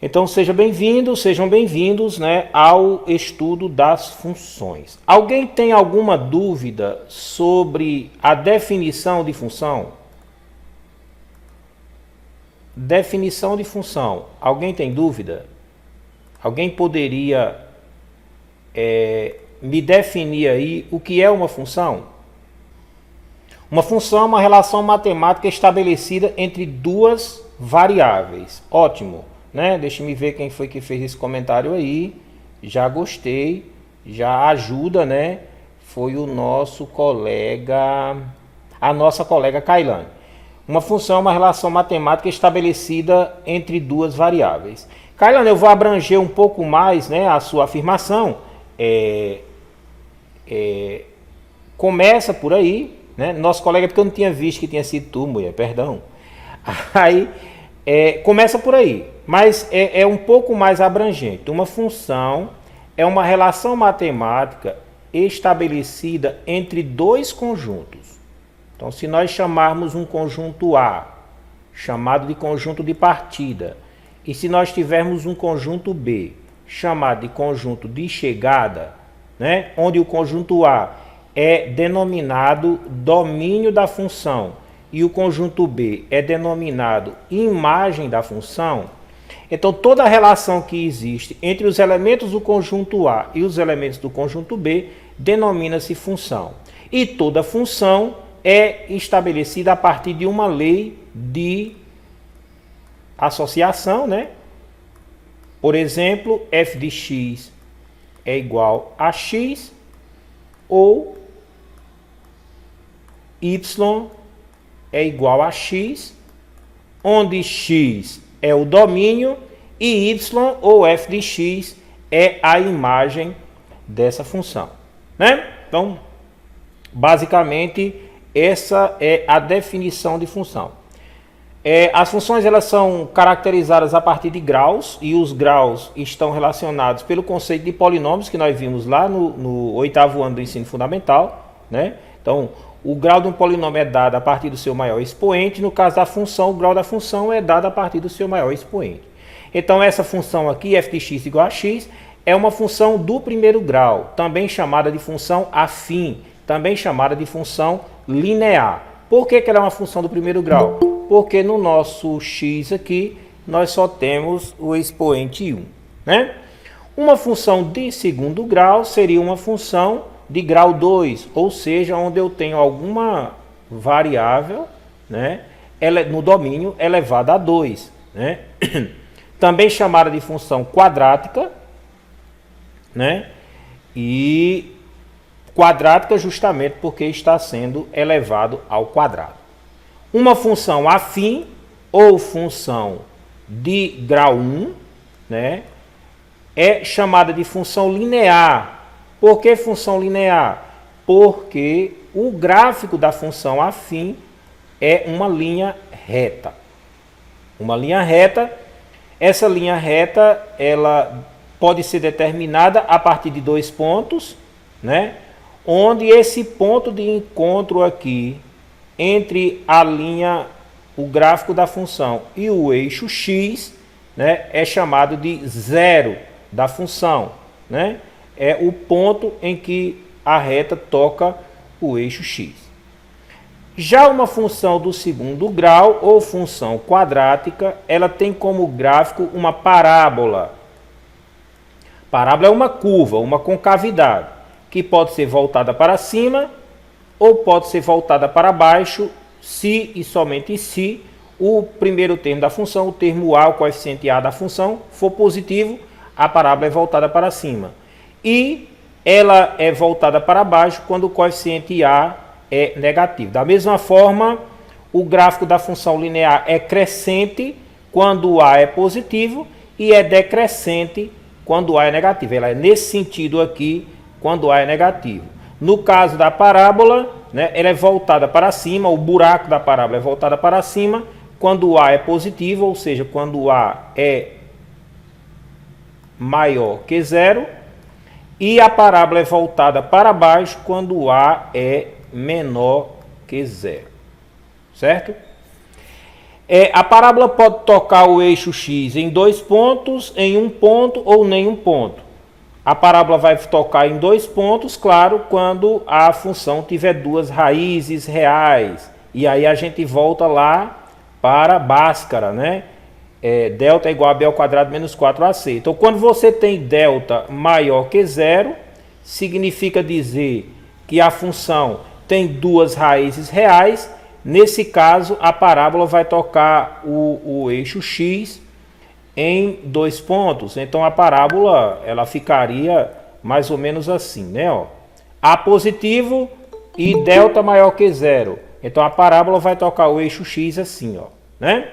Então sejam bem-vindos, né, ao estudo das funções. Alguém tem alguma dúvida sobre a definição de função? Definição de função. Alguém tem dúvida? Alguém poderia me definir aí o que é uma função? Uma função é uma relação matemática estabelecida entre duas variáveis. Ótimo, né? Deixa eu ver quem foi que fez esse comentário aí. Já gostei, já ajuda, né? Foi o nosso colega, a nossa colega Kailane. Uma função é uma relação matemática estabelecida entre duas variáveis. Kailane, eu vou abranger um pouco mais, né, a sua afirmação. Começa por aí, né? Nosso colega, porque eu não tinha visto que tinha sido tu, mulher, perdão. Aí, começa por aí, mas é um pouco mais abrangente. Uma função é uma relação matemática estabelecida entre dois conjuntos. Então, se nós chamarmos um conjunto A, chamado de conjunto de partida, e se nós tivermos um conjunto B, chamado de conjunto de chegada, né, onde o conjunto A é denominado domínio da função e o conjunto B é denominado imagem da função, então toda a relação que existe entre os elementos do conjunto A e os elementos do conjunto B denomina-se função. E toda função é estabelecida a partir de uma lei de associação, né? Por exemplo, f de x é igual a x ou y é igual a x, onde x é o domínio e y ou f de x é a imagem dessa função, né? Então, basicamente, essa é a definição de função. As funções elas são caracterizadas a partir de graus, e os graus estão relacionados pelo conceito de polinômios que nós vimos lá no 8º ano do ensino fundamental, né? Então, o grau de um polinômio é dado a partir do seu maior expoente. No caso da função, o grau da função é dado a partir do seu maior expoente. Então, essa função aqui, f de x igual a x, é uma função do primeiro grau, também chamada de função afim, também chamada de função linear. Por que ela é uma função do primeiro grau? Porque no nosso x aqui, nós só temos o expoente 1, né? Uma função de segundo grau seria uma função de grau 2, ou seja, onde eu tenho alguma variável, né, no domínio elevada a 2, né? Também chamada de função quadrática, né? E quadrática justamente porque está sendo elevado ao quadrado. Uma função afim ou função de grau 1, né, é chamada de função linear. Por que função linear? Porque o gráfico da função afim é uma linha reta. Uma linha reta, essa linha reta ela pode ser determinada a partir de dois pontos, né, onde esse ponto de encontro aqui entre a linha, o gráfico da função e o eixo x, né, é chamado de zero da função, né? É o ponto em que a reta toca o eixo x. Já uma função do segundo grau ou função quadrática, ela tem como gráfico uma parábola. Parábola é uma curva, uma concavidade, que pode ser voltada para cima ou pode ser voltada para baixo, se e somente se o primeiro termo da função, o termo a, o coeficiente a da função, for positivo, a parábola é voltada para cima. E ela é voltada para baixo quando o coeficiente a é negativo. Da mesma forma, o gráfico da função linear é crescente quando o a é positivo e é decrescente quando o a é negativo. Ela é nesse sentido aqui quando o a é negativo. No caso da parábola, né, ela é voltada para cima, o buraco da parábola é voltada para cima quando o a é positivo, ou seja, quando o a é maior que zero, e a parábola é voltada para baixo quando o a é menor que zero, certo? A parábola pode tocar o eixo x em 2 pontos, em 1 ponto ou nenhum ponto. A parábola vai tocar em 2 pontos, claro, quando a função tiver 2 raízes reais. E aí a gente volta lá para Bhaskara, né? Delta é igual a b ao quadrado menos 4ac. Então, quando você tem delta maior que zero, significa dizer que a função tem 2 raízes reais. Nesse caso, a parábola vai tocar o eixo x em 2 pontos. Então, a parábola ela ficaria mais ou menos assim, né? Ó, A positivo e delta maior que zero. Então, a parábola vai tocar o eixo x assim, ó, né?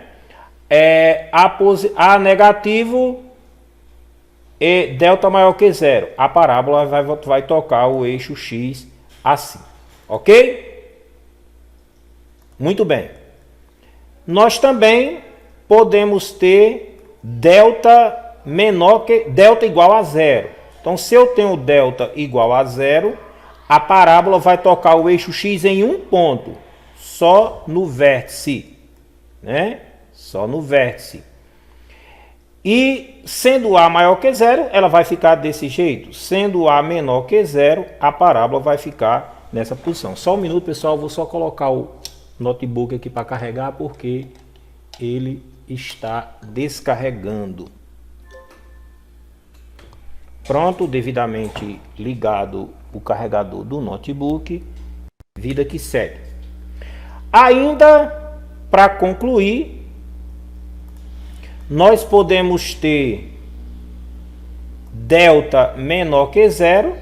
A negativo e delta maior que zero. A parábola vai tocar o eixo x assim, ok? Muito bem. Nós também podemos ter delta igual a zero. Então, se eu tenho delta igual a zero, a parábola vai tocar o eixo x em 1 ponto, só no vértice, né? Só no vértice. E sendo A maior que zero, ela vai ficar desse jeito. Sendo A menor que zero, a parábola vai ficar nessa posição. Só um minuto, pessoal, vou só colocar o notebook aqui para carregar, porque ele está descarregando. Pronto, devidamente ligado o carregador do notebook, vida que segue. Ainda para concluir, nós podemos ter delta menor que zero.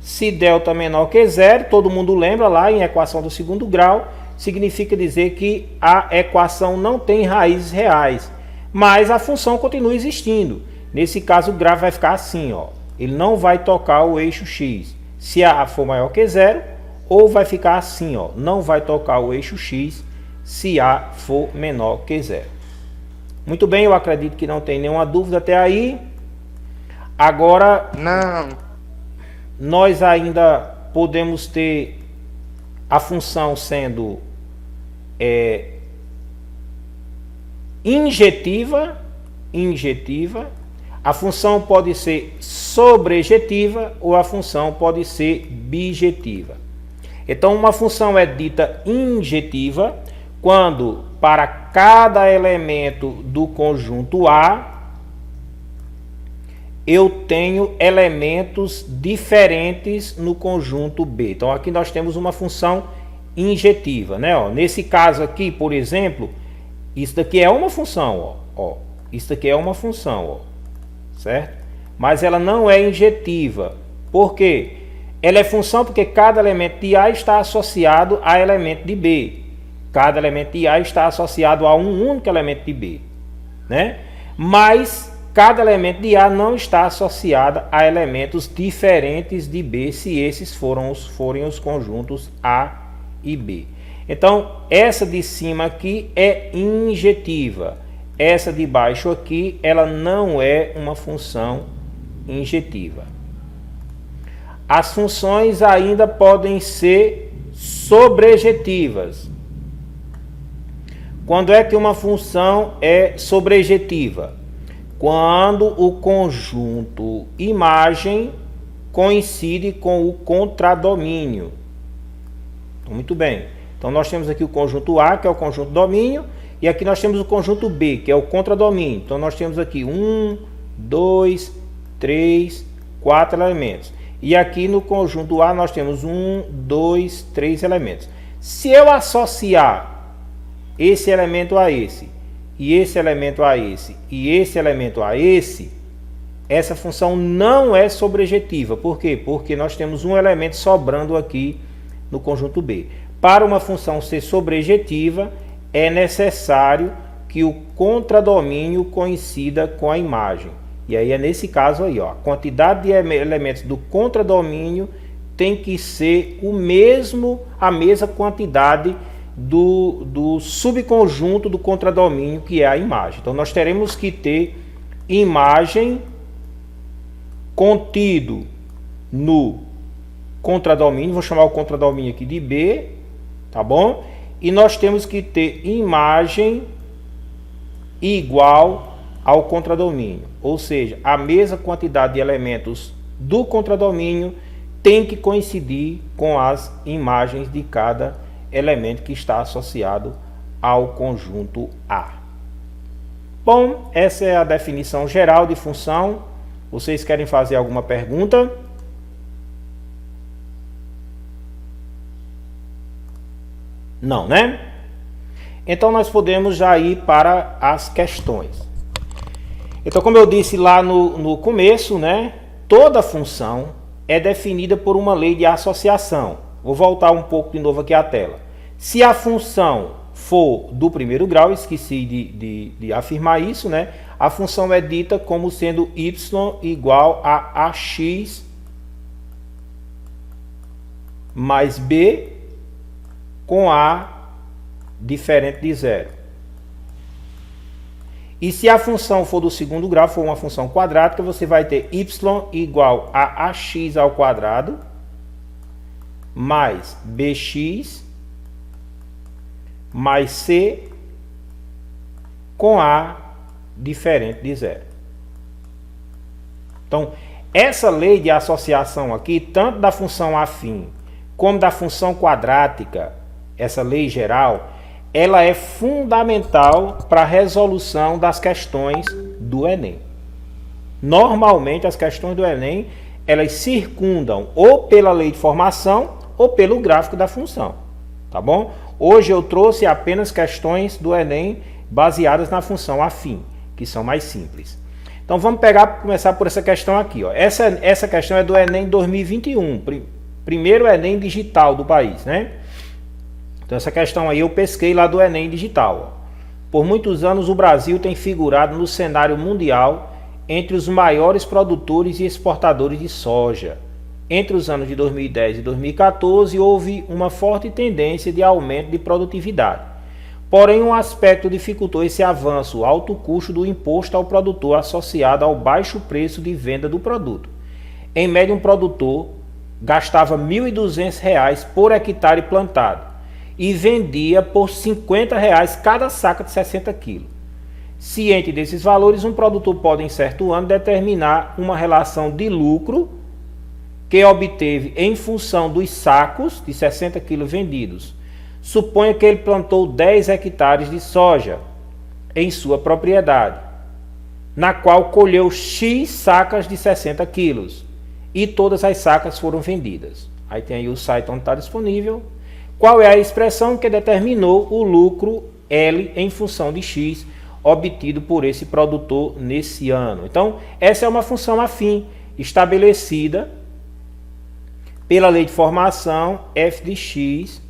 Se delta menor que zero, todo mundo lembra lá em equação do segundo grau, significa dizer que a equação não tem raízes reais, mas a função continua existindo. Nesse caso, o gráfico vai ficar assim, ó. Ele não vai tocar o eixo x se A for maior que zero, ou vai ficar assim, ó. Não vai tocar o eixo x se A for menor que zero. Muito bem, eu acredito que não tem nenhuma dúvida até aí. Agora, nós ainda podemos ter a função sendo injetiva. A função pode ser sobrejetiva ou a função pode ser bijetiva. Então, uma função é dita injetiva quando para cada elemento do conjunto A eu tenho elementos diferentes no conjunto B. Então, aqui nós temos uma função injetiva, né? Ó, nesse caso aqui, por exemplo, isso daqui é uma função, ó. Isso daqui é uma função, ó, certo? Mas ela não é injetiva. Por quê? Ela é função porque cada elemento de A está associado a elemento de B. Cada elemento de A está associado a um único elemento de B, né? Mas cada elemento de A não está associado a elementos diferentes de B, se esses forem os conjuntos A e B. Então, essa de cima aqui é injetiva. Essa de baixo aqui, ela não é uma função injetiva. As funções ainda podem ser sobrejetivas. Quando é que uma função é sobrejetiva? Quando o conjunto imagem coincide com o contradomínio. Muito bem. Então, nós temos aqui o conjunto A, que é o conjunto domínio, e aqui nós temos o conjunto B, que é o contradomínio. Então, nós temos aqui 1, 2, 3, 4 elementos. E aqui no conjunto A nós temos 1, 2, 3 elementos. Se eu associar esse elemento a esse, e esse elemento a esse, e esse elemento a esse, essa função não é sobrejetiva. Por quê? Porque nós temos um elemento sobrando aqui no conjunto B. Para uma função ser sobrejetiva, é necessário que o contradomínio coincida com a imagem. E aí é nesse caso aí, ó, a quantidade de elementos do contradomínio tem que ser a mesma quantidade do subconjunto do contradomínio, que é a imagem. Então, nós teremos que ter imagem contido no contradomínio, vou chamar o contradomínio aqui de B, tá bom? e nós temos que ter imagem igual ao contradomínio, ou seja, a mesma quantidade de elementos do contradomínio tem que coincidir com as imagens de cada elemento que está associado ao conjunto A. Bom, essa é a definição geral de função. Vocês querem fazer alguma pergunta? Não, né? Então nós podemos já ir para as questões. Então, como eu disse lá no começo, né? Toda função é definida por uma lei de associação. Vou voltar um pouco de novo aqui à tela. Se a função for do primeiro grau, esqueci de afirmar isso, né? A função é dita como sendo y igual a ax mais b com a diferente de zero. E se a função for do segundo grau, for uma função quadrática, você vai ter y igual a ax ao quadrado mais bx mais c com a diferente de zero. Então, essa lei de associação aqui, tanto da função afim como da função quadrática, essa lei geral, ela é fundamental para a resolução das questões do Enem. Normalmente, as questões do Enem, elas circundam ou pela lei de formação ou pelo gráfico da função, tá bom? Hoje eu trouxe apenas questões do Enem baseadas na função afim, que são mais simples. Então vamos começar por essa questão aqui, ó. Essa questão é do Enem 2021, primeiro Enem digital do país, né? Então essa questão aí eu pesquei lá do Enem digital. Por muitos anos o Brasil tem figurado no cenário mundial entre os maiores produtores e exportadores de soja. Entre os anos de 2010 e 2014 houve uma forte tendência de aumento de produtividade. Porém, um aspecto dificultou esse avanço, o alto custo do imposto ao produtor associado ao baixo preço de venda do produto. Em média, um produtor gastava R$ 1.200 por hectare plantado e vendia por R$ 50 cada saca de 60 quilos. Ciente desses valores, um produtor pode, em certo ano, determinar uma relação de lucro que obteve em função dos sacos de 60 quilos vendidos. Suponha que ele plantou 10 hectares de soja em sua propriedade, na qual colheu X sacas de 60 quilos e todas as sacas foram vendidas. Aí tem aí o site onde está disponível. Qual é a expressão que determinou o lucro L em função de X obtido por esse produtor nesse ano? Então, essa é uma função afim estabelecida pela lei de formação f de x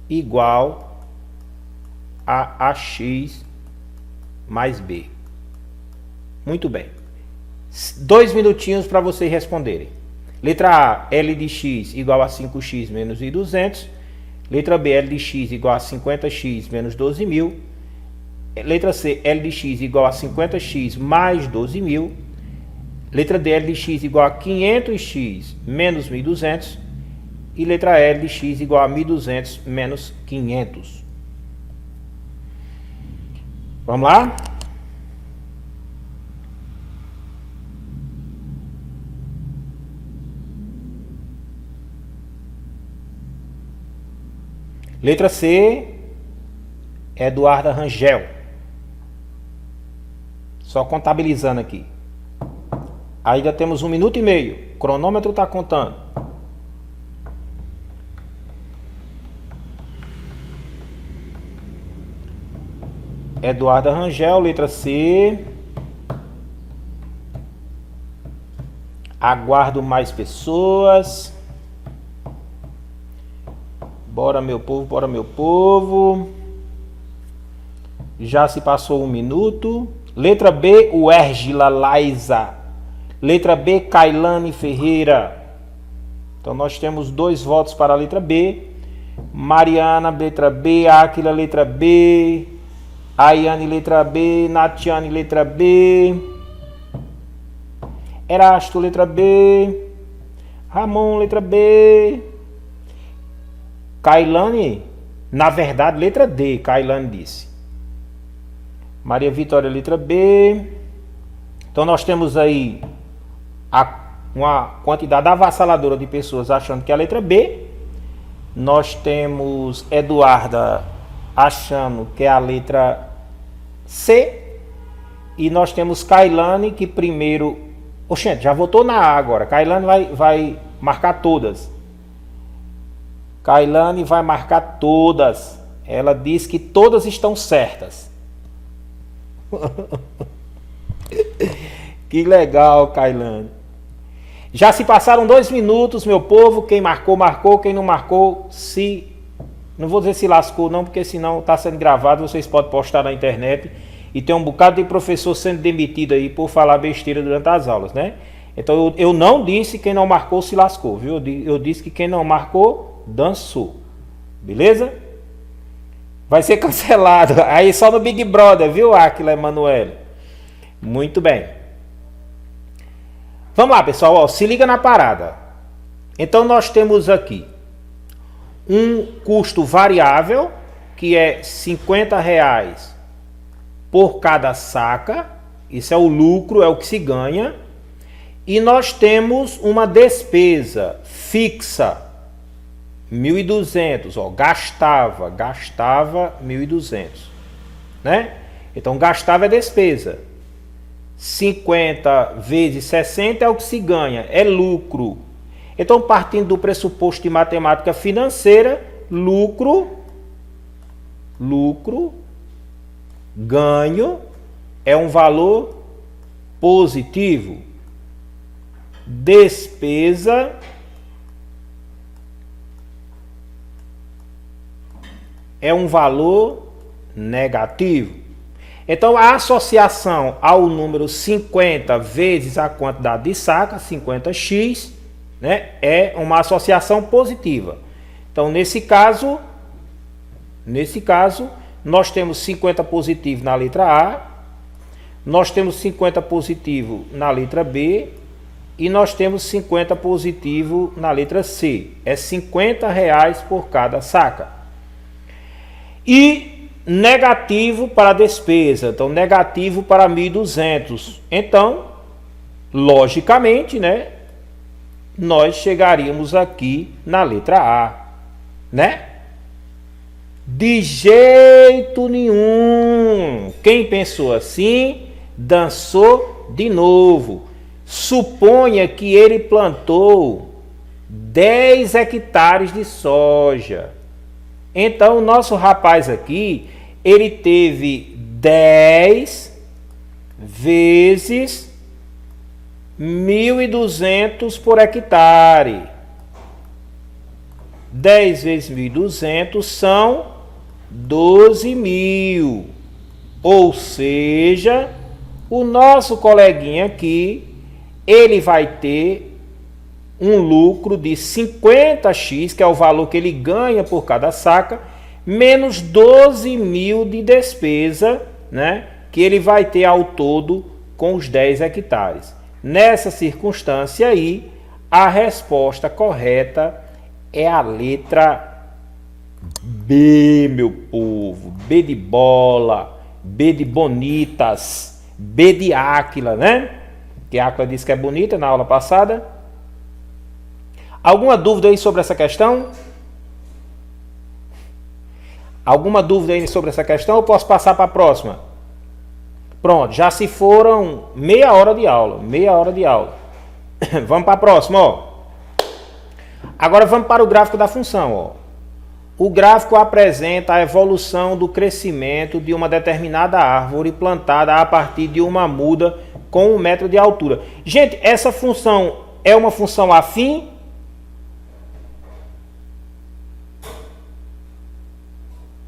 igual a ax mais b. Muito bem. 2 minutinhos para vocês responderem. Letra A, L de x igual a 5x menos 1.200. Letra B, L de x igual a 50x menos 12.000. Letra C, L de x igual a 50x mais 12.000. Letra D, L de x igual a 500x menos 1.200. E letra L de x igual a 1.200 menos 500. Vamos lá? Letra C, Eduarda Rangel. Só contabilizando aqui. Ainda temos 1 minuto e meio. O cronômetro está contando. Eduarda Rangel, letra C. Aguardo mais pessoas. Bora, meu povo, bora, meu povo. Já se passou 1 minuto. Letra B, Uérgila Laiza. Letra B, Kailane Ferreira. Então nós temos 2 votos para a letra B. Mariana, letra B. Áquila, letra B. Ayane, letra B. Natiane, letra B. Erasto, letra B. Ramon, letra B. Kailane, na verdade, letra D, Kailane disse. Maria Vitória, letra B. Então nós temos aí uma quantidade avassaladora de pessoas achando que é a letra B. Nós temos Eduarda achando que é a letra C. E nós temos Kailane que primeiro... Oxente, já votou na A agora. Kailane vai marcar todas. Kailane vai marcar todas. Ela diz que todas estão certas. Que legal, Kailane. Já se passaram 2 minutos, meu povo. Quem marcou, marcou. Quem não marcou, se... Não vou dizer se lascou não, porque senão está sendo gravado. Vocês podem postar na internet. E tem um bocado de professor sendo demitido aí por falar besteira durante as aulas, né? Então eu não disse quem não marcou se lascou, viu? Eu disse que quem não marcou, dançou. Beleza? Vai ser cancelado. Aí só no Big Brother, viu, Aquila Emanuele? Muito bem. Vamos lá, pessoal. Ó, se liga na parada. Então nós temos aqui um custo variável, que é R$50 por cada saca. Isso é o lucro, é o que se ganha. E nós temos uma despesa fixa, 1.200, ó, gastava 1.200, né? Então gastava é despesa. 50 vezes 60 é o que se ganha, é lucro. Então, partindo do pressuposto de matemática financeira, lucro, ganho é um valor positivo. Despesa é um valor negativo. Então, a associação ao número 50 vezes a quantidade de saca, 50x, né, é uma associação positiva. Então, nesse caso, nós temos 50 positivo na letra A, nós temos 50 positivo na letra B e nós temos 50 positivo na letra C. É R$50 por cada saca. E negativo para a despesa, então negativo para 1.200. Então, logicamente, né, nós chegaríamos aqui na letra A, né? De jeito nenhum. Quem pensou assim, dançou de novo. Suponha que ele plantou 10 hectares de soja. Então, o nosso rapaz aqui, ele teve 10 vezes 1.200 por hectare. 10 vezes 1.200 são 12.000. Ou seja, o nosso coleguinha aqui, ele vai ter um lucro de 50x, que é o valor que ele ganha por cada saca, menos 12.000 de despesa, né, que ele vai ter ao todo com os 10 hectares. Nessa circunstância aí, a resposta correta é a letra B, meu povo. B de bola, B de bonitas, B de Áquila, né? Que a Áquila disse que é bonita na aula passada. Alguma dúvida aí sobre essa questão? Alguma dúvida aí sobre essa questão? Eu posso passar para a próxima? Pronto, já se foram meia hora de aula. Vamos para a próxima, ó. Agora vamos para o gráfico da função, ó. O gráfico apresenta a evolução do crescimento de uma determinada árvore plantada a partir de uma muda com 1 metro de altura. Gente, essa função é uma função afim?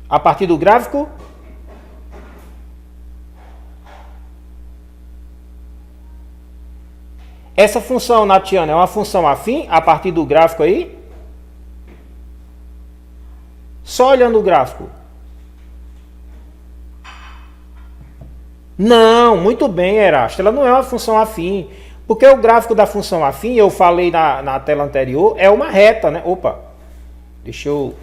A partir do gráfico? Essa função, Natiana, é uma função afim a partir do gráfico aí? Só olhando o gráfico. Não, muito bem, Erasto. Ela não é uma função afim. Porque o gráfico da função afim, eu falei na tela anterior, é uma reta, né? Opa, deixa eu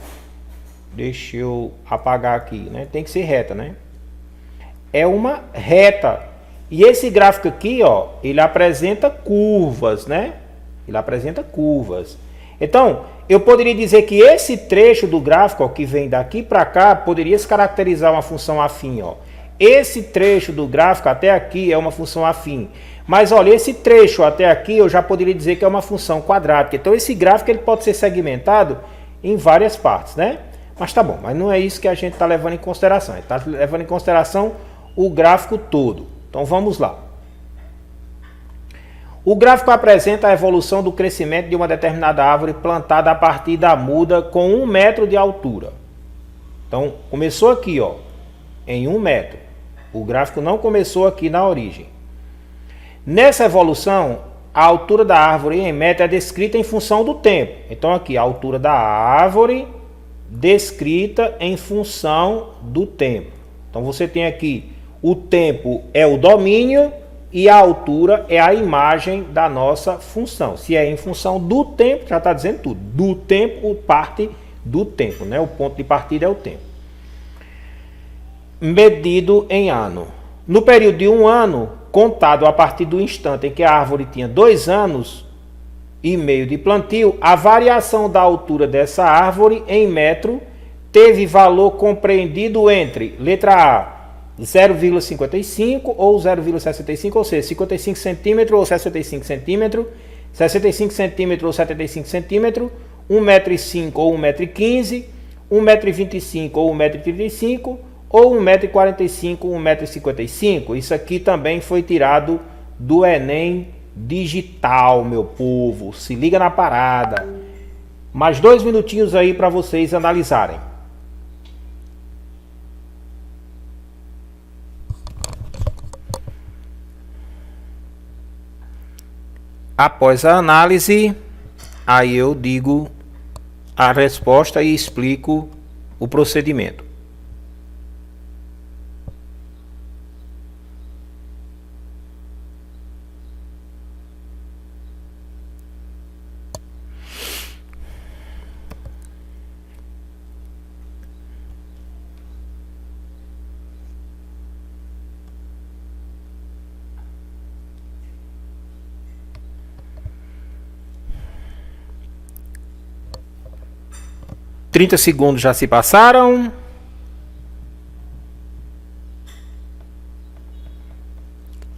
Deixa eu apagar aqui, né? Tem que ser reta, né? É uma reta. E esse gráfico aqui, ó, ele apresenta curvas, né? Ele apresenta curvas. Então, eu poderia dizer que esse trecho do gráfico, ó, que vem daqui para cá, poderia se caracterizar uma função afim, ó. Esse trecho do gráfico até aqui é uma função afim. Mas olha, esse trecho até aqui eu já poderia dizer que é uma função quadrática. Então esse gráfico ele pode ser segmentado em várias partes, né? Mas tá bom, mas não é isso que a gente está levando em consideração. A gente está levando em consideração o gráfico todo. Então vamos lá. O gráfico apresenta a evolução do crescimento de uma determinada árvore plantada a partir da muda com 1 metro de altura. Então começou aqui, ó, em 1 metro. O gráfico não começou aqui na origem. Nessa evolução, a altura da árvore em metro é descrita em função do tempo. Então aqui, a altura da árvore descrita em função do tempo. Então você tem aqui, o tempo é o domínio e a altura é a imagem da nossa função. Se é em função do tempo, já está dizendo tudo. Do tempo, parte do tempo, né? O ponto de partida é o tempo. Medido em ano. No período de 1 ano, contado a partir do instante em que a árvore tinha 2 anos e meio de plantio, a variação da altura dessa árvore em metro teve valor compreendido entre, letra A, 0,55 ou 0,65, ou seja, 55 centímetros ou 65 centímetros, 65 centímetros ou 75 centímetros, 1,05 m ou 1,15 m, 1,25 m ou 1,35 m, ou 1,45 m ou 1,55 m. Isso aqui também foi tirado do Enem digital, meu povo. Se liga na parada. Mais 2 minutinhos aí para vocês analisarem. Após a análise, aí eu digo a resposta e explico o procedimento. Trinta segundos já se passaram.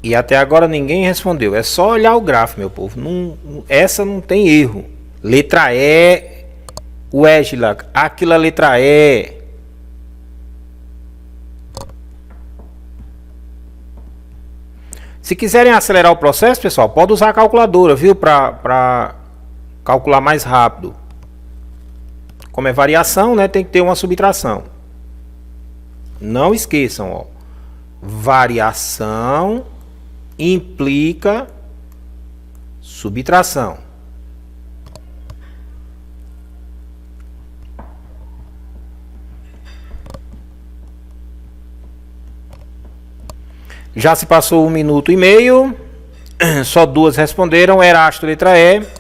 E até agora ninguém respondeu. É só olhar o gráfico, meu povo. Essa não tem erro. Letra E. Wesley, aquela letra E. Se quiserem acelerar o processo, pessoal, pode usar a calculadora, viu? Para calcular mais rápido. Como é variação, né, tem que ter uma subtração. Não esqueçam, ó. Variação implica subtração. Já se passou 1 minuto e meio. Só 2 responderam. Erasto, letra E.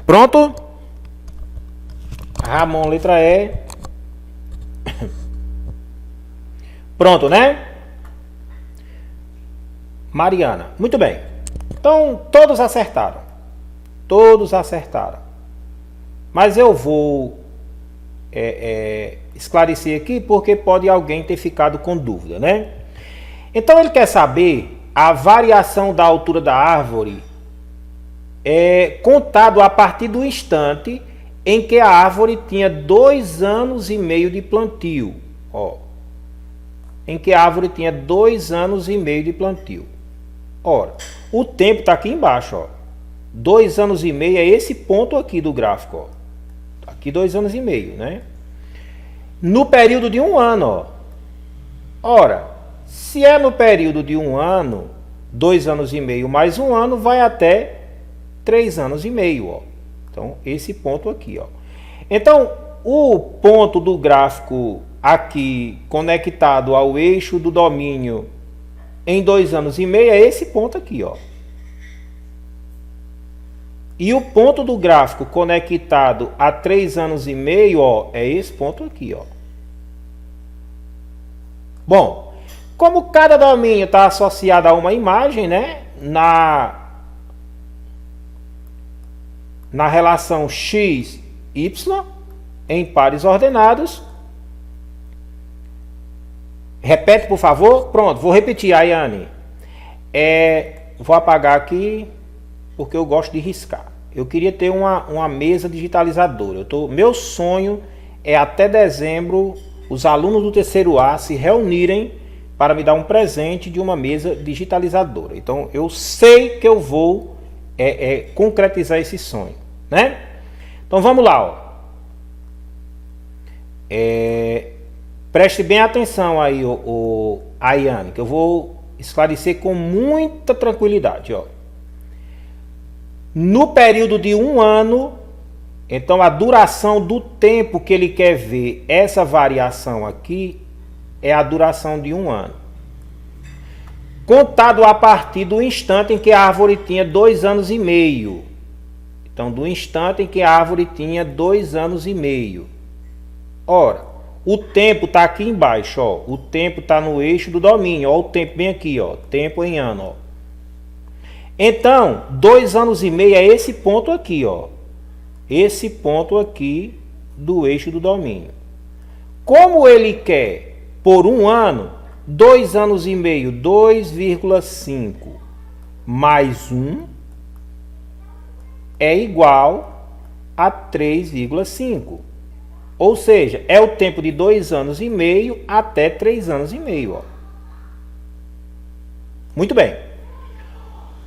Pronto? Ramon, letra E. Pronto, né? Mariana. Muito bem. Então, todos acertaram. Todos acertaram. Mas eu vou esclarecer aqui porque pode alguém ter ficado com dúvida, né? Então, ele quer saber a variação da altura da árvore contado a partir do instante em que a árvore tinha 2 anos e meio de plantio. Ó, em que a árvore tinha 2 anos e meio de plantio. Ora, o tempo está aqui embaixo. Ó. 2 anos e meio é esse ponto aqui do gráfico. Ó. Aqui 2 anos e meio, né? No período de 1 ano. Ó. Ora, se é no período de 1 ano, 2 anos e meio mais 1 ano vai até 3 anos e meio, ó. Então, esse ponto aqui, ó. Então, o ponto do gráfico aqui conectado ao eixo do domínio em 2 anos e meio é esse ponto aqui, ó. E o ponto do gráfico conectado a 3 anos e meio, ó, é esse ponto aqui, ó. Bom, como cada domínio está associado a uma imagem, né? Na relação x, y, em pares ordenados. Repete, por favor. Pronto, vou repetir, Ayane. Vou apagar aqui, porque eu gosto de riscar. Eu queria ter uma mesa digitalizadora. Meu sonho é até dezembro os alunos do terceiro A se reunirem para me dar um presente de uma mesa digitalizadora. Então eu sei que eu vou concretizar esse sonho, né? Então vamos lá, ó. Preste bem atenção aí, Ayane, que eu vou esclarecer com muita tranquilidade, ó. No período de 1 ano, então a duração do tempo que ele quer ver essa variação aqui é a duração de 1 ano. Contado a partir do instante em que a árvore tinha 2 anos e meio. Então, do instante em que a árvore tinha 2 anos e meio. Ora, o tempo está aqui embaixo, ó. O tempo está no eixo do domínio, ó. O tempo bem aqui, ó. Tempo em ano, ó. Então, 2 anos e meio é esse ponto aqui, ó. Esse ponto aqui do eixo do domínio. Como ele quer por 1 ano, 2 anos e meio, 2,5 mais 1 é igual a 3,5. Ou seja, é o tempo de 2 anos e meio até 3 anos e meio. Ó. Muito bem.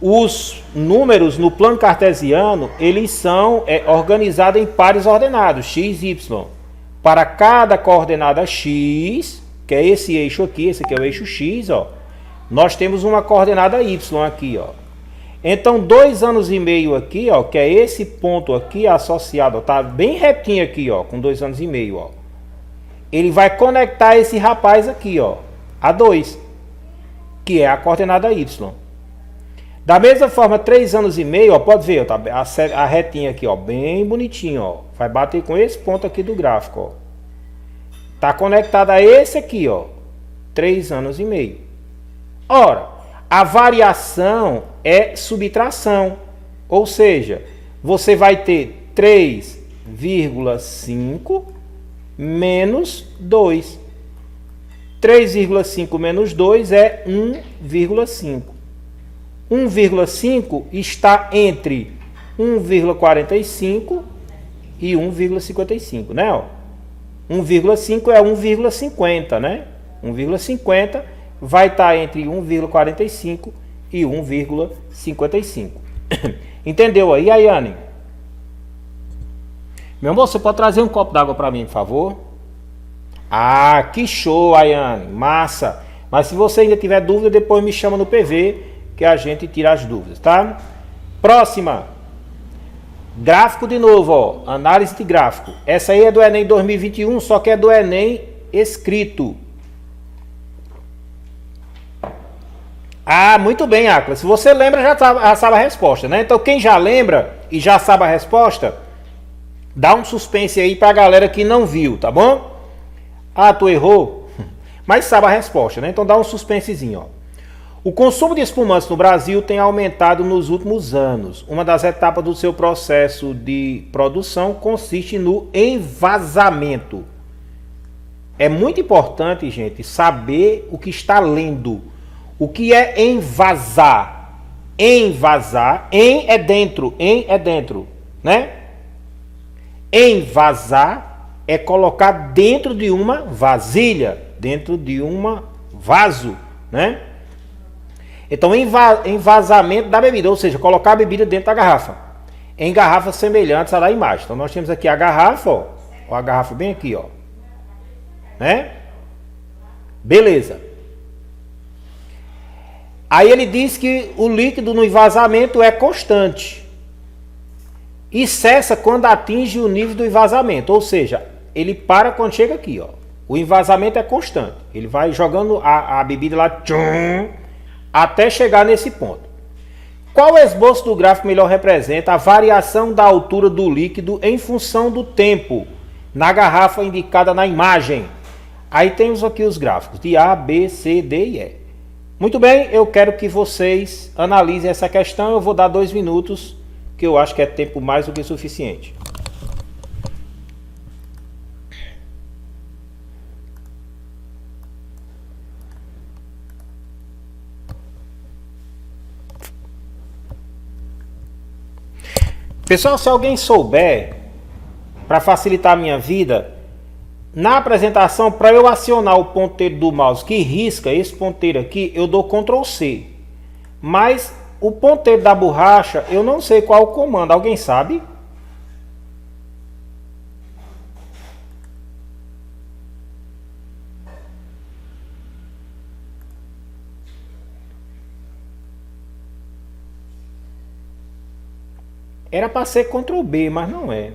Os números no plano cartesiano, eles são organizados em pares ordenados, x, y. Para cada coordenada x, que é esse eixo aqui, esse aqui é o eixo x, ó, nós temos uma coordenada y aqui, ó. Então, 2 anos e meio aqui, ó, que é esse ponto aqui associado, ó, tá bem retinho aqui, ó, com 2 anos e meio, ó. Ele vai conectar esse rapaz aqui, ó, a 2, que é a coordenada y. Da mesma forma, 3 anos e meio, ó, pode ver, ó, tá, a retinha aqui, ó, bem bonitinho, ó, vai bater com esse ponto aqui do gráfico, ó. Tá conectado a esse aqui, ó, 3 anos e meio. Ora, a variação é subtração, ou seja, você vai ter 3,5 menos 2. 3,5 menos 2 é 1,5. 1,5 está entre 1,45 e 1,55, né? Ó. 1,5 é 1,50, né? 1,50 vai estar entre 1,45 e 1,55. Entendeu aí, Ayane? Meu amor, você pode trazer um copo d'água para mim, por favor? Ah, que show, Ayane, massa. Mas se você ainda tiver dúvida, depois me chama no PV que a gente tira as dúvidas, tá? Próxima. Gráfico de novo, ó. Análise de gráfico. Essa aí é do Enem 2021, só que é do Enem escrito. Ah, muito bem, Acla. Se você lembra, já sabe a resposta, né? Então, quem já lembra e já sabe a resposta, dá um suspense aí pra galera que não viu, tá bom? Ah, tu errou? Mas sabe a resposta, né? Então, dá um suspensezinho, ó. O consumo de espumantes no Brasil tem aumentado nos últimos anos. Uma das etapas do seu processo de produção consiste no envasamento. É muito importante, gente, saber o que está lendo. O que é envasar? Envasar, é dentro, né? Envasar é colocar dentro de uma vasilha, dentro de um vaso, né? Então, envasamento da bebida, ou seja, colocar a bebida dentro da garrafa, em garrafas semelhantes à da imagem. Então, nós temos aqui a garrafa, ó, a garrafa bem aqui, ó, né? Beleza. Aí ele diz que o líquido no envasamento é constante. e cessa quando atinge o nível do envasamento, ou seja, ele para quando chega aqui, ó. O envasamento é constante, ele vai jogando a bebida lá tchum, até chegar nesse ponto. Qual esboço do gráfico melhor representa a variação da altura do líquido em função do tempo na garrafa indicada na imagem? Aí temos aqui os gráficos de A, B, C, D e E. Muito bem, eu quero que vocês analisem essa questão. Eu vou dar 2 minutos, que eu acho que é tempo mais do que suficiente. Pessoal, se alguém souber, para facilitar a minha vida, na apresentação, para eu acionar o ponteiro do mouse que risca esse ponteiro aqui, eu dou Ctrl C. Mas o ponteiro da borracha, eu não sei qual o comando. Alguém sabe? Era para ser Ctrl B, mas não é.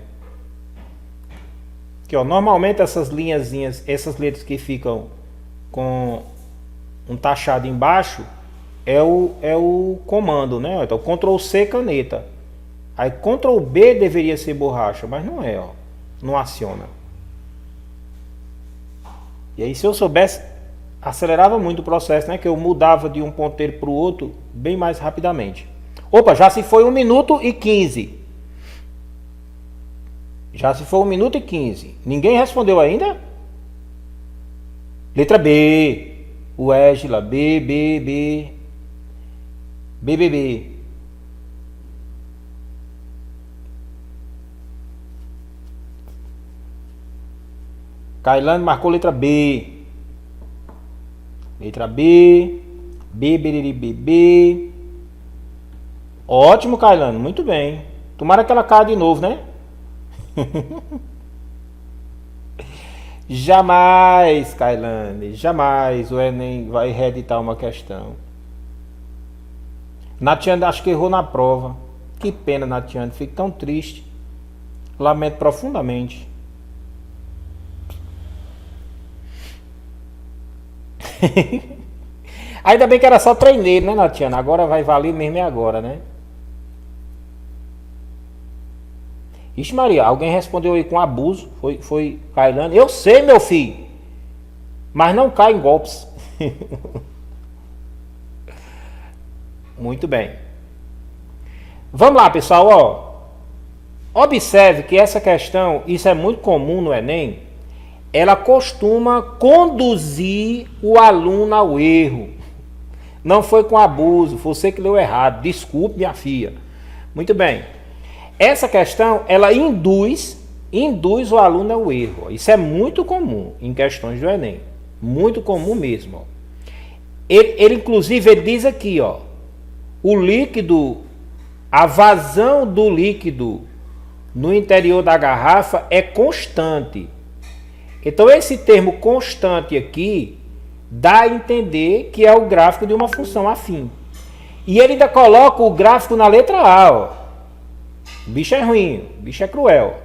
Aqui, ó, normalmente essas linhazinhas, essas letras que ficam com um taxado embaixo, é o comando, né? Então Ctrl C caneta. Aí Ctrl B deveria ser borracha, mas não é, ó. Não aciona. E aí se eu soubesse, acelerava muito o processo, né? Que eu mudava de um ponteiro para o outro bem mais rapidamente. Opa, já se foi 1 minuto e 15. Já se foi 1 minuto e 15. Ninguém respondeu ainda? Letra B. O Égila. B, B, B. B, B, B. Kailane marcou letra B. Letra B. B, B, B, B. Ótimo, Kailane. Muito bem. Tomara que ela caia de novo, né? Jamais, Kailane, jamais o Enem vai reeditar uma questão. Natiane acho que errou na prova. Que pena, Natiane, fico tão triste. Lamento profundamente. Ainda bem que era só treineiro, né, Natiane? Agora vai valer mesmo é agora, né? Ixi Maria, alguém respondeu aí com abuso. Foi Kailane. Eu sei, meu filho. Mas não cai em golpes. Muito bem. Vamos lá, pessoal. Ó. Observe que essa questão, isso é muito comum no Enem. Ela costuma conduzir o aluno ao erro. Não foi com abuso. Foi você que leu errado. Desculpe, minha filha. Muito bem. Essa questão, ela induz o aluno ao erro. Isso é muito comum em questões do Enem. Muito comum mesmo. Ele inclusive, ele diz aqui, ó, o líquido, a vazão do líquido no interior da garrafa é constante. Então, esse termo constante aqui dá a entender que é o gráfico de uma função afim. E ele ainda coloca o gráfico na letra A, ó. O bicho é ruim, o bicho é cruel.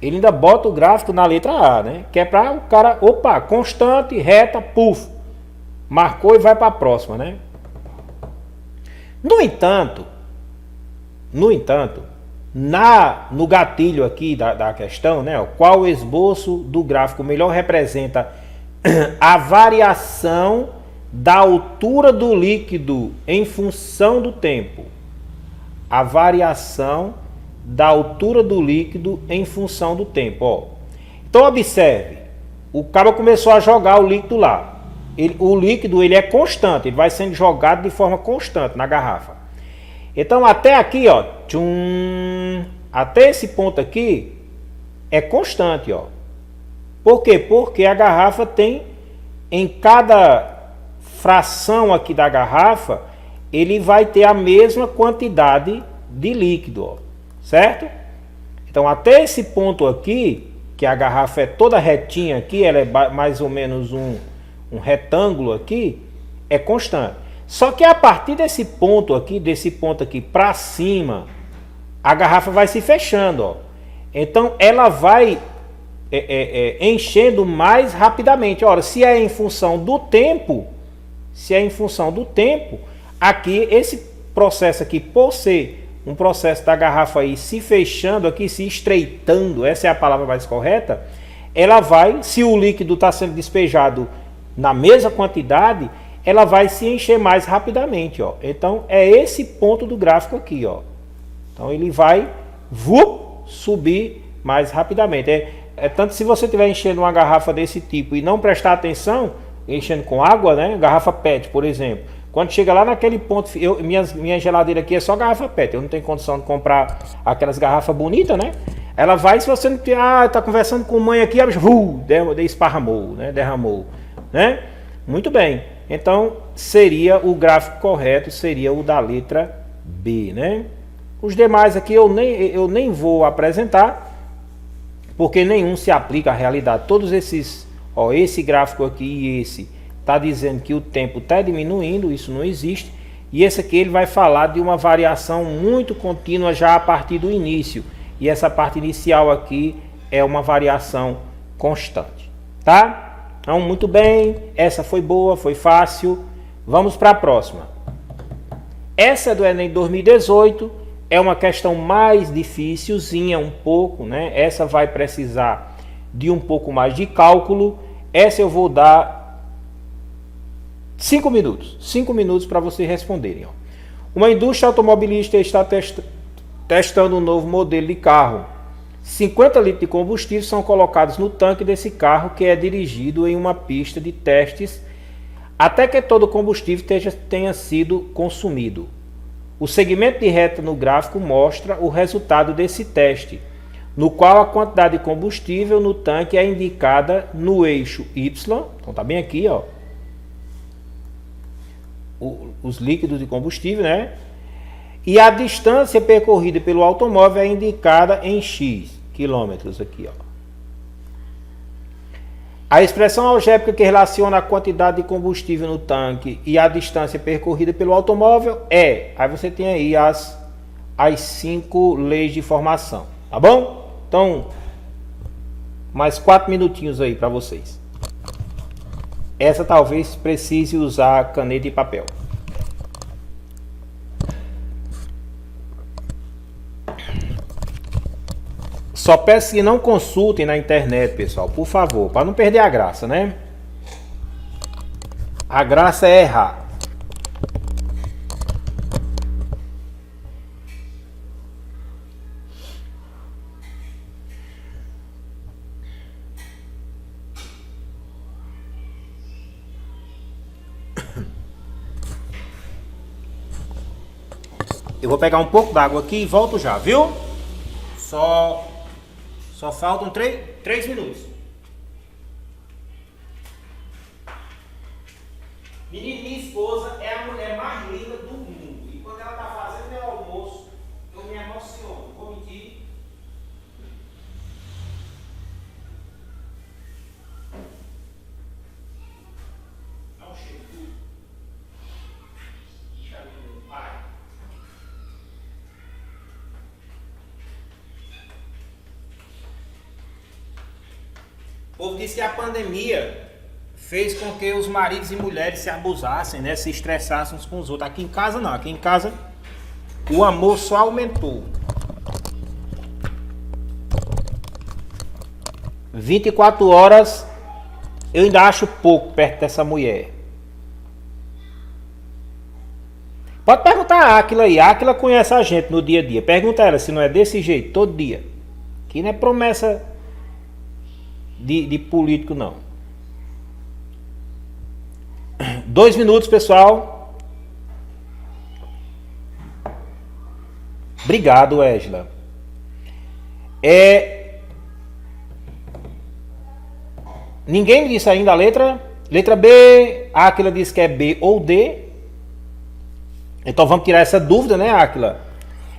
Ele ainda bota o gráfico na letra A, né? Que é para o cara, opa, constante, reta, puf. Marcou e vai para a próxima, né? No entanto, no gatilho aqui da questão, né? Qual o esboço do gráfico melhor representa a variação da altura do líquido em função do tempo? A variação da altura do líquido em função do tempo. Ó. Então observe, o cara começou a jogar o líquido lá. O líquido ele é constante, ele vai sendo jogado de forma constante na garrafa. Então até aqui, ó, até esse ponto aqui é constante, ó. Por quê? Porque a garrafa tem, em cada fração aqui da garrafa, ele vai ter a mesma quantidade de líquido, ó, certo? Então até esse ponto aqui, que a garrafa é toda retinha aqui, ela é mais ou menos um retângulo aqui, é constante. Só que a partir desse ponto aqui para cima, a garrafa vai se fechando, ó. Então ela vai enchendo mais rapidamente. Ora, se é em função do tempo, aqui esse processo aqui, por ser um processo da garrafa aí se fechando aqui, se estreitando, essa é a palavra mais correta, ela vai, se o líquido está sendo despejado na mesma quantidade, ela vai se encher mais rapidamente, ó. Então é esse ponto do gráfico aqui, ó. Então ele vai subir mais rapidamente. Tanto se você estiver enchendo uma garrafa desse tipo e não prestar atenção, enchendo com água, né? Garrafa PET, por exemplo. Quando chega lá naquele ponto, minha geladeira aqui é só garrafa PET. Eu não tenho condição de comprar aquelas garrafas bonitas, né? Ela vai, se você não tem, tá conversando com mãe aqui, esparramou, né? Derramou, né? Muito bem. Então, seria o gráfico correto, seria o da letra B, né? Os demais aqui eu nem vou apresentar, porque nenhum se aplica à realidade. Todos esses, ó, esse gráfico aqui e esse, está dizendo que o tempo está diminuindo, isso não existe. E esse aqui ele vai falar de uma variação muito contínua já a partir do início. E essa parte inicial aqui é uma variação constante, tá? Então, muito bem, essa foi boa, foi fácil. Vamos para a próxima. Essa é do Enem 2018, é uma questão mais dificilzinha um pouco, né? Essa vai precisar de um pouco mais de cálculo. Essa eu vou dar 5 minutos. 5 minutos para vocês responderem, ó. Uma indústria automobilística está testando um novo modelo de carro. 50 litros de combustível são colocados no tanque desse carro, que é dirigido em uma pista de testes até que todo o combustível tenha sido consumido. O segmento de reta no gráfico mostra o resultado desse teste, no qual a quantidade de combustível no tanque é indicada no eixo Y. Então tá bem aqui, ó. Os líquidos de combustível, né? E a distância percorrida pelo automóvel é indicada em X quilômetros aqui, ó. A expressão algébrica que relaciona a quantidade de combustível no tanque e a distância percorrida pelo automóvel é... Aí você tem aí as 5 leis de formação, tá bom? Então, mais 4 minutinhos aí para vocês. Essa talvez precise usar caneta e papel. Só peço que não consultem na internet, pessoal, por favor, para não perder a graça, né? A graça é errar. Eu vou pegar um pouco d'água aqui e volto já, viu? Só faltam 3 minutos. Menina, minha esposa é a mulher mais linda do mundo. E quando ela tá fazendo meu almoço, eu me emociono. Vou mentir. Não chega tudo. Deixa eu ver, pai. O povo disse que a pandemia fez com que os maridos e mulheres se abusassem, né? Se estressassem uns com os outros. Aqui em casa não, aqui em casa o amor só aumentou. 24 horas eu ainda acho pouco perto dessa mulher. Pode perguntar a Áquila aí. A Áquila conhece a gente no dia a dia. Pergunta ela se não é desse jeito, todo dia. Que não é promessa de político, não. 2 minutos, pessoal. Obrigado, Égila. Ninguém me disse ainda a letra. Letra B. A Áquila disse que é B ou D. Então vamos tirar essa dúvida, né, Áquila?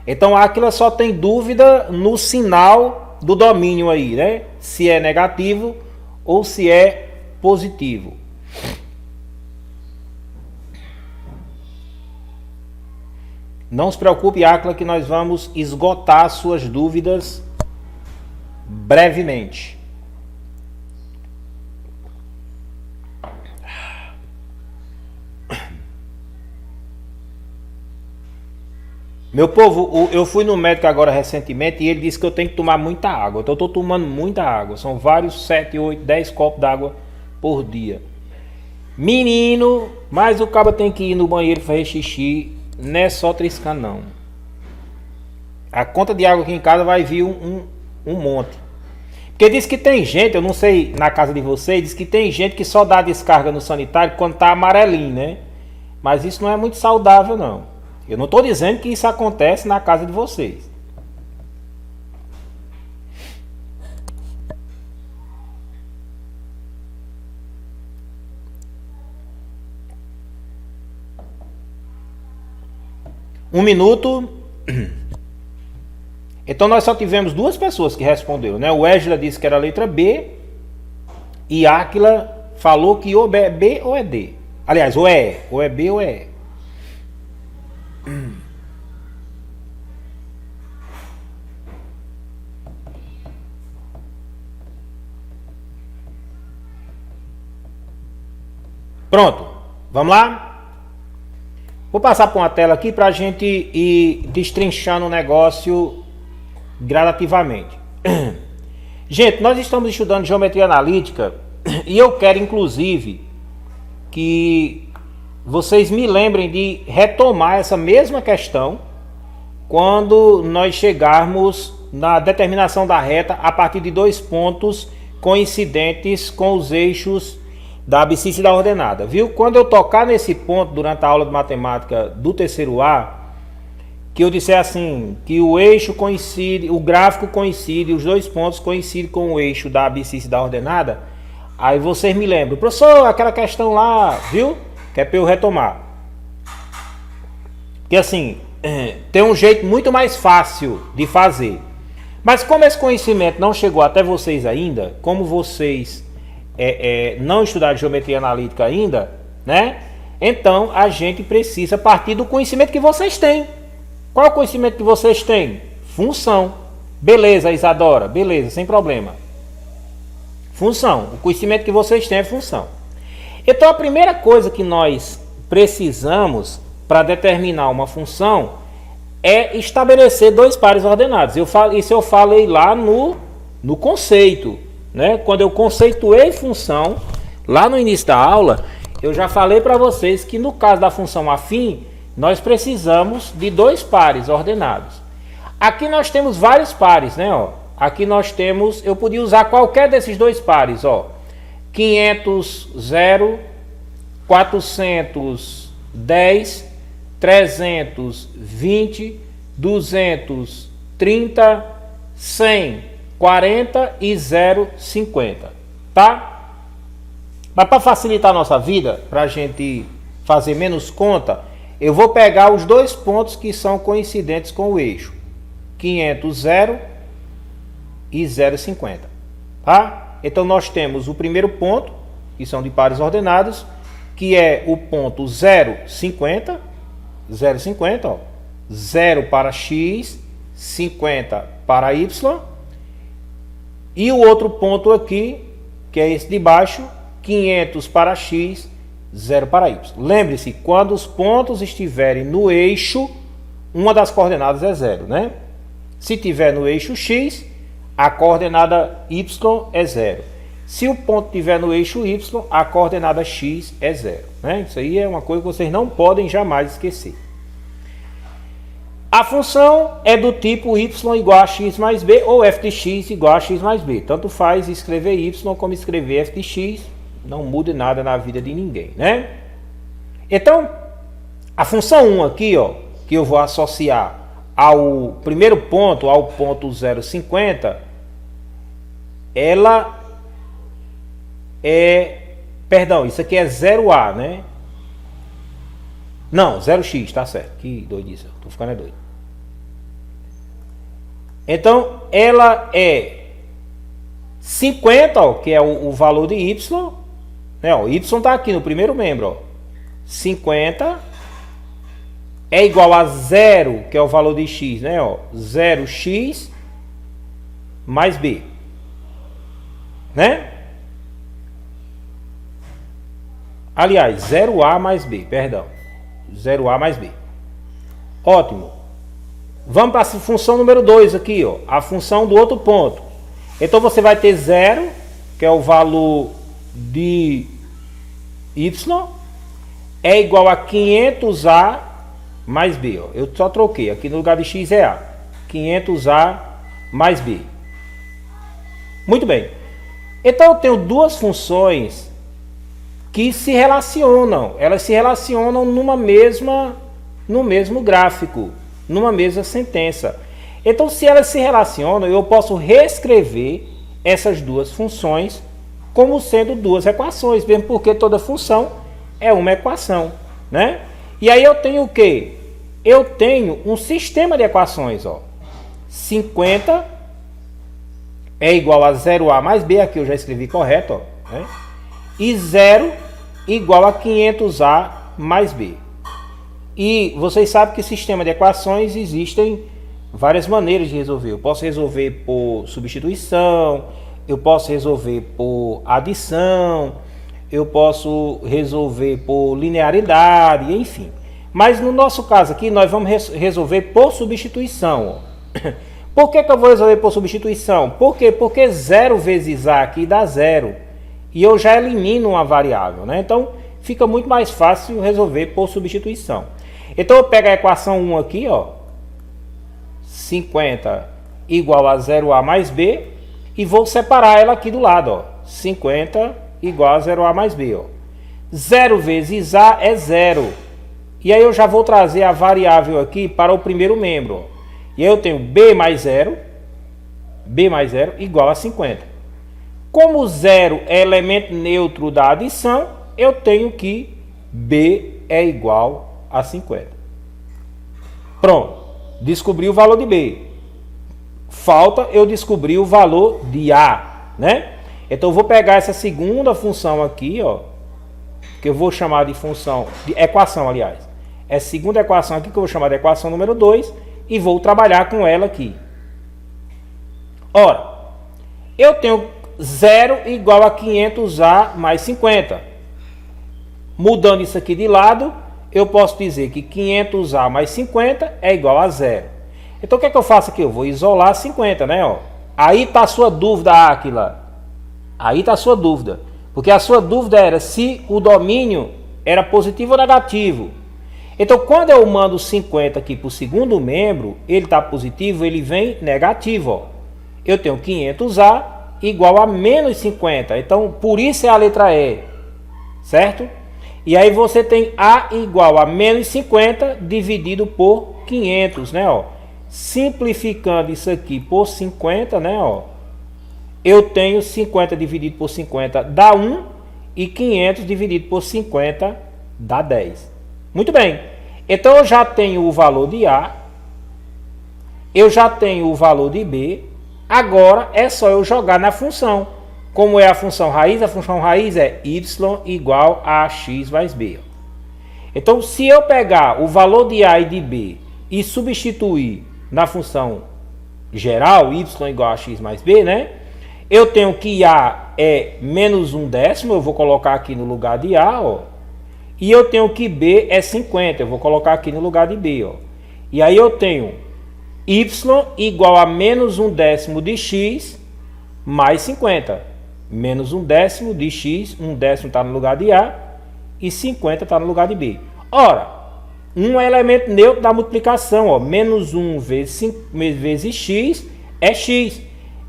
Então a Áquila só tem dúvida no sinal do domínio aí, né? Se é negativo ou se é positivo. Não se preocupe, Áquila, que nós vamos esgotar suas dúvidas brevemente. Meu povo, eu fui no médico agora recentemente e ele disse que eu tenho que tomar muita água. Então eu estou tomando muita água. São vários 7, 8, 10 copos d'água por dia. Menino, mas o cara tem que ir no banheiro fazer xixi. Não é só triscar, não. A conta de água aqui em casa vai vir um monte. Porque diz que tem gente, eu não sei na casa de vocês, diz que tem gente que só dá descarga no sanitário quando tá amarelinho, né? Mas isso não é muito saudável, não. Eu não estou dizendo que isso acontece na casa de vocês. Um minuto. Então nós só tivemos duas pessoas que responderam, né? O Égila disse que era a letra B e Áquila falou que ou é B ou é D. Aliás, ou é B ou é E. Pronto, vamos lá? Vou passar por uma tela aqui para a gente ir destrinchando o negócio gradativamente. Gente, nós estamos estudando geometria analítica e eu quero inclusive que vocês me lembrem de retomar essa mesma questão quando nós chegarmos na determinação da reta a partir de dois pontos coincidentes com os eixos da abscissa da ordenada, viu? Quando eu tocar nesse ponto durante a aula de matemática do terceiro A, que eu disser assim, que o eixo coincide, o gráfico coincide, os dois pontos coincidem com o eixo da abscissa da ordenada, aí vocês me lembram, professor, aquela questão lá, viu? Que é para eu retomar. Que assim, tem um jeito muito mais fácil de fazer. Mas como esse conhecimento não chegou até vocês ainda, como vocês não estudaram geometria analítica ainda, né? Então a gente precisa partir do conhecimento que vocês têm. Qual é o conhecimento que vocês têm? Função. Beleza, Isadora, beleza, sem problema. Função. O conhecimento que vocês têm é função. Então a primeira coisa que nós precisamos para determinar uma função é estabelecer dois pares ordenados. Isso eu falei lá no conceito, né? Quando eu conceituei função, lá no início da aula, eu já falei para vocês que no caso da função afim, nós precisamos de dois pares ordenados. Aqui nós temos vários pares, né? Ó, aqui nós temos, eu podia usar qualquer desses dois pares, ó. 500, 0, 410, 320, 230, 100, 40 e 0,50, tá? Mas para facilitar a nossa vida, para a gente fazer menos conta, eu vou pegar os dois pontos que são coincidentes com o eixo. 500, 0 e 0,50, tá? Então nós temos o primeiro ponto, que são de pares ordenados, que é o ponto 0,50, 0,50, ó, 0 para x, 50 para y, e o outro ponto aqui, que é esse de baixo, 500 para x, 0 para y. Lembre-se, quando os pontos estiverem no eixo, uma das coordenadas é 0, né? Se tiver no eixo x, a coordenada y é 0. Se o ponto estiver no eixo y, a coordenada x é 0. Né? Isso aí é uma coisa que vocês não podem jamais esquecer. A função é do tipo y igual a x mais b ou f de x igual a x mais b. Tanto faz escrever y como escrever f de x, não muda nada na vida de ninguém, né? Então, a função 1 aqui, ó, que eu vou associar ao primeiro ponto, ao ponto 0,50, ela perdão, isso aqui é 0A, né? Não, 0x, tá certo. Que doidice, tô ficando doido. Então, ela é 50, ó, que é o valor de y, né? Ó, y tá aqui no primeiro membro, ó. 50 é igual a zero, que é o valor de x, né? Ó, 0x mais b, né? Aliás, 0a mais b, perdão. 0a mais b. Ótimo. Vamos para a função número 2 aqui, ó. A função do outro ponto. Então você vai ter 0, que é o valor de y, é igual a 500a mais b. Ó. Eu só troquei. Aqui no lugar de x é a. 500a mais b. Muito bem. Então eu tenho duas funções que se relacionam. Elas se relacionam no mesmo gráfico, numa mesma sentença. Então, se elas se relacionam, eu posso reescrever essas duas funções como sendo duas equações, mesmo porque toda função é uma equação, né? E aí eu tenho o quê? Eu tenho um sistema de equações, ó. 50 é igual a 0a mais b, aqui eu já escrevi correto, ó, né? E 0 igual a 500a mais b. E vocês sabem que sistema de equações existem várias maneiras de resolver. Eu posso resolver por substituição, eu posso resolver por adição, eu posso resolver por linearidade, enfim. Mas no nosso caso aqui, nós vamos resolver por substituição. Por que eu vou resolver por substituição? Por quê? Porque 0 vezes a aqui dá 0. E eu já elimino uma variável, né? Então, fica muito mais fácil resolver por substituição. Então, eu pego a equação 1 aqui, ó. 50 igual a 0a mais b. E vou separar ela aqui do lado, ó. 50 igual a 0a mais b, ó. 0 vezes a é 0. E aí eu já vou trazer a variável aqui para o primeiro membro, ó. E aí eu tenho b mais 0 igual a 50. Como 0 é elemento neutro da adição, eu tenho que b é igual a 50. Pronto. Descobri o valor de b. Falta eu descobrir o valor de a, né? Então eu vou pegar essa segunda função aqui, ó, que eu vou chamar de função, de equação, aliás. Essa segunda equação aqui que eu vou chamar de equação número 2 e vou trabalhar com ela aqui. Ora, eu tenho 0 igual a 500a mais 50. Mudando isso aqui de lado, eu posso dizer que 500a mais 50 é igual a 0. Então o que é que eu faço aqui? Eu vou isolar 50, né? Ó. Aí está a sua dúvida, Áquila. Aí está a sua dúvida. Porque a sua dúvida era se o domínio era positivo ou negativo. Então quando eu mando 50 aqui para o segundo membro, ele está positivo, ele vem negativo. Ó. Eu tenho 500a igual a menos 50. Então por isso é a letra E. Certo? E aí você tem a igual a menos 50 dividido por 500, né? Ó. Simplificando isso aqui por 50, né? Ó. Eu tenho 50 dividido por 50 dá 1 e 500 dividido por 50 dá 10. Muito bem. Então eu já tenho o valor de A, eu já tenho o valor de B, agora é só eu jogar na função. Como é a função raiz é y igual a x mais b. Então, se eu pegar o valor de a e de b e substituir na função geral, y igual a x mais b, né? Eu tenho que a é menos 1/10, eu vou colocar aqui no lugar de a, ó. E eu tenho que b é 50, eu vou colocar aqui no lugar de b, ó. E aí eu tenho y igual a menos 1/10 de x mais 50. Menos 1/10 de x, 1/10 está no lugar de A e 50 está no lugar de B. Ora, um elemento neutro da multiplicação, ó, menos 1 vezes x é x.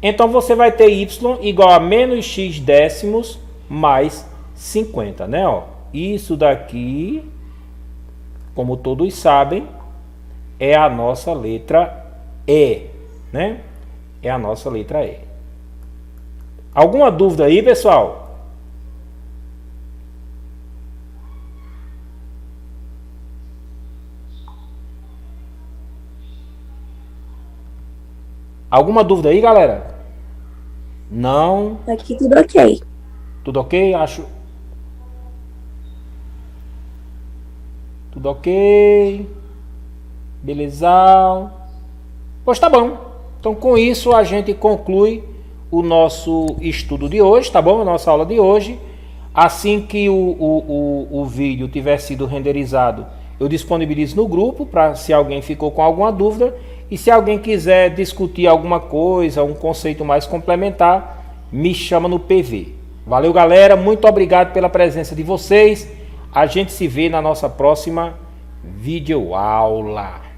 Então você vai ter y igual a menos x décimos mais 50, né? Ó. Isso daqui, como todos sabem, é a nossa letra E, né? É a nossa letra E. Alguma dúvida aí, pessoal? Alguma dúvida aí, galera? Não? Aqui tudo ok. Tudo ok? Acho. Tudo ok. Beleza? Pois tá bom. Então com isso a gente conclui o nosso estudo de hoje, tá bom? A nossa aula de hoje. Assim que o vídeo tiver sido renderizado, eu disponibilizo no grupo para se alguém ficou com alguma dúvida. E se alguém quiser discutir alguma coisa, um conceito mais complementar, me chama no PV. Valeu, galera. Muito obrigado pela presença de vocês. A gente se vê na nossa próxima videoaula.